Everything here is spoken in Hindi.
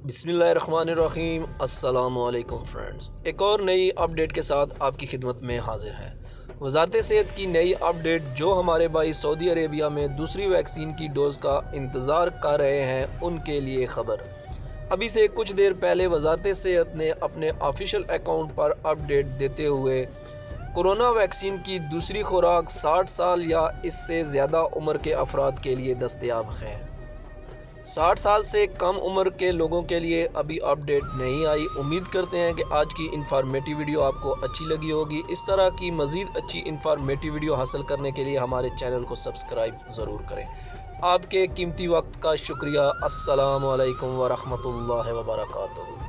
बिस्मिल्लाहिर्रहमानिर्रहीम। अस्सलामुअलैकुम फ्रेंड्स, एक और नई अपडेट के साथ आपकी खिदमत में हाजिर है। वज़ारत सेहत की नई अपडेट, जो हमारे भाई सऊदी अरेबिया में दूसरी वैक्सीन की डोज़ का इंतज़ार कर रहे हैं उनके लिए ख़बर। अभी से कुछ देर पहले वज़ारत सेहत ने अपने ऑफिशियल अकाउंट पर अपडेट देते हुए कोरोना वैक्सीन की दूसरी खुराक 60 साल या इससे ज़्यादा उम्र के अफराद के लिए दस्तयाब है। 60 साल से कम उम्र के लोगों के लिए अभी अपडेट नहीं आई। उम्मीद करते हैं कि आज की इन्फॉर्मेटिव वीडियो आपको अच्छी लगी होगी। इस तरह की मज़ीद अच्छी इन्फॉर्मेटिव वीडियो हासिल करने के लिए हमारे चैनल को सब्सक्राइब ज़रूर करें। आपके कीमती वक्त का शुक्रिया। अस्सलामु अलैकुम व रहमतुल्लाहि व बरकातुहू।